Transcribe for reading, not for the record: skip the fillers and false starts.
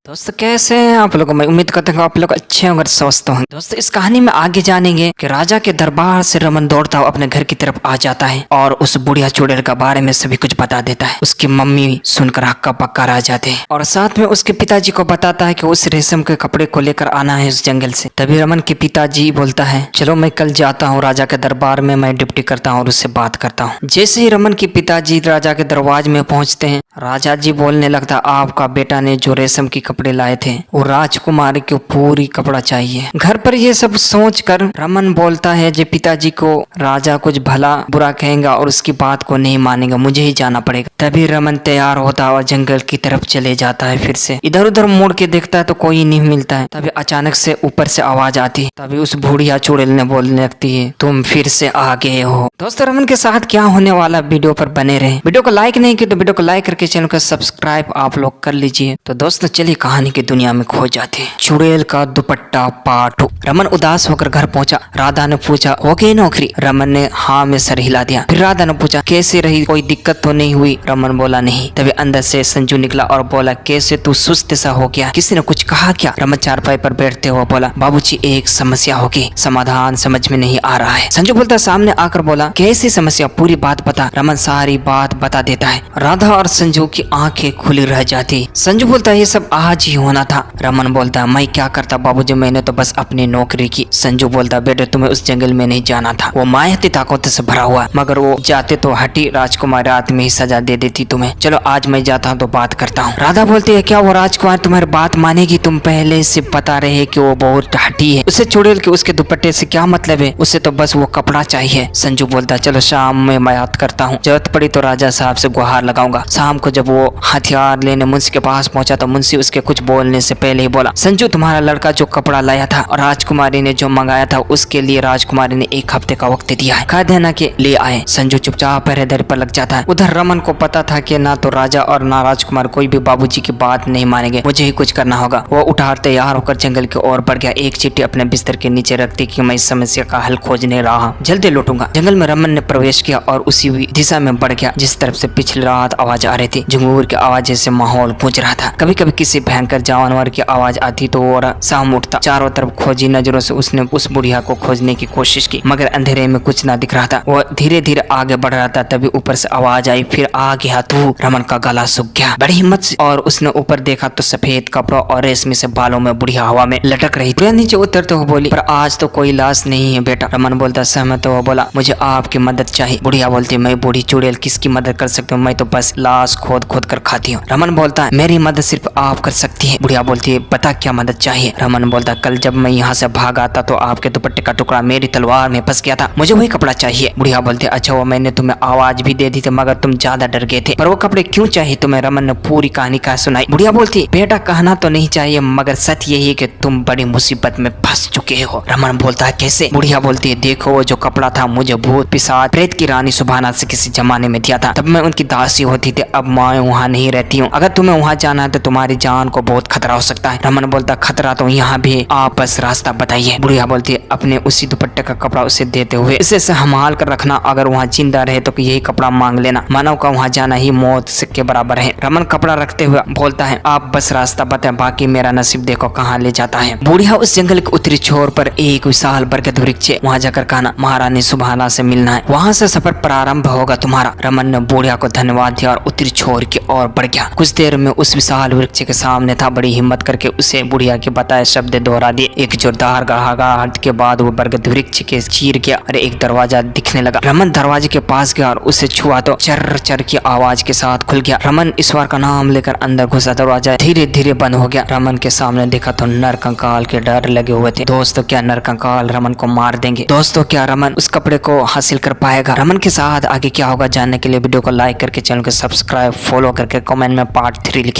दोस्तों कैसे हैं आप लोग। मैं उम्मीद करता हूँ आप लोग अच्छे होंगे, स्वस्थ होंगे। दोस्तों इस कहानी में आगे जानेंगे कि राजा के दरबार से रमन दौड़ता हुआ अपने घर की तरफ आ जाता है और उस बुढ़िया चुड़ैल के बारे में सभी कुछ बता देता है। उसकी मम्मी सुनकर हक्का पक्का रह जाते हैं और साथ में उसके पिताजी को बताता है कि उस रेशम के कपड़े को लेकर आना है उस जंगल से। तभी रमन के पिताजी बोलता है चलो मैं कल जाता हूँ राजा के दरबार में, मैं ड्यूटी करता हूँ और उससे बात करता हूँ। जैसे ही रमन के पिताजी राजा के दरवाजे में पहुंचते हैं, राजा जी बोलने लगता आपका बेटा ने जो रेशम की कपड़े लाए थे वो राजकुमारी को पूरी कपड़ा चाहिए। घर पर ये सब सोचकर रमन बोलता है जे पिताजी को राजा कुछ भला बुरा कहेगा और उसकी बात को नहीं मानेगा, मुझे ही जाना पड़ेगा। तभी रमन तैयार होता है और जंगल की तरफ चले जाता है। फिर से इधर उधर मुड़ के देखता है तो कोई नहीं मिलता है। तभी अचानक से ऊपर से आवाज आती है। तभी उस बुढ़िया चुड़ैल ने बोलने लगती है तुम फिर से आ गए हो। दोस्तों रमन के साथ क्या होने वाला वीडियो पर बने रहे। वीडियो को लाइक नहीं किया तो वीडियो को लाइक करके चैनल को सब्सक्राइब आप लोग कर लीजिए। तो दोस्तों चलिए कहानी की दुनिया में खो जाते हैं। चुड़ैल का दुपट्टा पार्ट। रमन उदास होकर घर पहुंचा। राधा ने पूछा हो गई नौकरी? रमन ने हाँ में सर हिला दिया। फिर राधा ने पूछा कैसे रही, कोई दिक्कत तो नहीं हुई? रमन बोला नहीं। तभी अंदर से संजू निकला और बोला कैसे तू सुस्त सा हो गया, किसी ने कुछ कहा क्या? रमन चारपाई पर बैठते हुए बोला बाबूजी एक समस्या होगी, समाधान समझ में नहीं आ रहा है। संजू बोलता सामने आकर बोला कैसी समस्या, पूरी बात बता। रमन सारी बात बता देता है। राधा और संजू की आंखें खुली रह जाती। संजू बोलता ये सब आज ही होना था। रमन बोलता मैं क्या करता बाबूजी, मैंने तो बस अपनी नौकरी की। संजू बोलता बेटे तुम्हें उस जंगल में नहीं जाना था, वो मायाती ताकतों से भरा हुआ, मगर वो जाते तो हटी राजकुमार रात में ही सजा दे देती तुम्हें। चलो आज मैं जाता हूँ तो बात करता हूँ। राधा बोलती है क्या वो राजकुमार तुम्हारी बात मानेगी? तुम पहले से बता रहे कि वो बहुत हटी है, उसे चुड़ैल के उसके दुपट्टे से क्या मतलब है, उसे तो बस वो कपड़ा चाहिए। संजू बोलता चलो शाम में मैं याद करता हूँ, जरूरत पड़ी तो राजा साहब से गुहार लगाऊंगा। शाम को जब वो हथियार लेने मुंशी के पास पहुंचा तो मुंशी उसके कुछ बोलने से पहले ही बोला संजू तुम्हारा लड़का जो कपड़ा लाया था और राजकुमारी ने जो मंगाया था उसके लिए राजकुमारी ने 1 हफ्ते का वक्त दिया है, कह देना कि ले आए। संजू चुपचाप पहरेदारी पर लग जाता है। उधर रमन को पता था कि ना तो राजा और ना राजकुमार कोई भी बाबूजी की बात नहीं मानेंगे, मुझे ही कुछ करना होगा। वो उठार तैयार होकर जंगल की ओर बढ़ गया। एक चिट्ठी अपने बिस्तर के नीचे रखती कि मैं इस समस्या का हल खोजने रहा, जल्दी लौटूंगा। जंगल में रमन ने प्रवेश किया और उसी दिशा में बढ़ गया जिस तरफ से पिछली रात आवाज आ रही थी। झुंगूर की आवाज से माहौल गूंज रहा था। कभी कभी किसी भयंकर जानवर की आवाज आती तो वो साम उठता। चारों तरफ खोजी नजरों से उसने उस बुढ़िया को खोजने की कोशिश की, मगर अंधेरे में कुछ ना दिख रहा था। वो धीरे धीरे आगे बढ़ रहा था। तभी ऊपर से आवाज आई फिर आ गया तू। रमन का गला सूख गया बड़ी हिम्मत से और उसने ऊपर देखा तो सफेद कपड़ों और रेशमी से बालों में बुढ़िया हवा में लटक रही थी। नीचे उतरते हुए बोली पर आज तो कोई लाश नहीं है बेटा। रमन बोलता सहमत हुआ बोला मुझे आपकी मदद चाहिए। बुढ़िया बोलती मैं बूढ़ी चुड़ैल किसकी मदद कर सकती हूँ, मैं तो बस लाश खोद खोद कर खाती हूँ। रमन बोलता है मेरी मदद सिर्फ आप कर सकती है। बुढ़िया बोलती है बता क्या मदद चाहिए? रमन बोलता कल जब मैं यहाँ से भाग आता तो आपके दुपट्टे का टुकड़ा मेरी तलवार में फंस गया था, मुझे वही कपड़ा चाहिए। बुढ़िया बोलती है अच्छा वो मैंने तुम्हें आवाज भी दे दी थी मगर तुम ज्यादा डर गए थे, पर वो कपड़े क्यों चाहिए तुम्हें? रमन ने पूरी कहानी का सुनाई। बुढ़िया बोलती बेटा कहना तो नहीं चाहिए मगर सच यही है कि तुम बड़ी मुसीबत में फंस चुके हो। रमन बोलता है कैसे? बुढ़िया बोलती है देखो वो जो कपड़ा था मुझे भूत पिशाच प्रेत की रानी सुभाना से किसी जमाने में दिया था, तब मैं उनकी दासी होती थी, अब मैं वहाँ नहीं रहती हूँ। अगर तुम्हें वहाँ जाना है तो तुम्हारी जान को बहुत खतरा हो सकता है। रमन बोलता खतरा तो यहाँ भी, आप बस रास्ता बताइए। बुढ़िया बोलती है अपने उसी दुपट्टे का कपड़ा उसे देते हुए इसे संभाल कर रखना, अगर वहाँ जिंदा रहे तो यही कपड़ा मांग लेना, मानव का वहाँ जाना ही मौत के बराबर है। रमन कपड़ा रखते हुए बोलता है आप बस रास्ता बताएं, बाकी मेरा नसीब देखो कहाँ ले जाता है। बुढ़िया उस जंगल के उत्तरी छोर पर एक विशाल बरगद वृक्ष है, वहाँ जाकर कहना महारानी सुभाना से मिलना है, वहाँ से सफर प्रारंभ होगा तुम्हारा। रमन ने बुढ़िया को धन्यवाद दिया और उत्तरी छोर की ओर बढ़ गया। कुछ देर में उस विशाल वृक्ष के सामने था। बड़ी हिम्मत करके उसे बुढ़िया के बताए शब्द दोहरा दिए। एक जोरदार गड़गड़ाहट के बाद वो बरगद वृक्ष के चीर गया और एक दरवाजा दिखने लगा। रमन दरवाजे के पास गया और उसे छुआ तो चर चर की आवाज के साथ खुल गया। रमन ईश्वर का नाम लेकर अंदर घुसा। दरवाजा धीरे धीरे बंद हो गया। रमन के सामने देखा तो नरकंकाल के डर लगे हुए थे। दोस्तों क्या नरकंकाल रमन को मार देंगे? दोस्तों क्या रमन उस कपड़े को हासिल कर पाएगा? रमन के साथ आगे क्या होगा जानने के लिए वीडियो को लाइक करके चैनल को सब्सक्राइब फॉलो करके कमेंट में पार्ट 3 लिखें।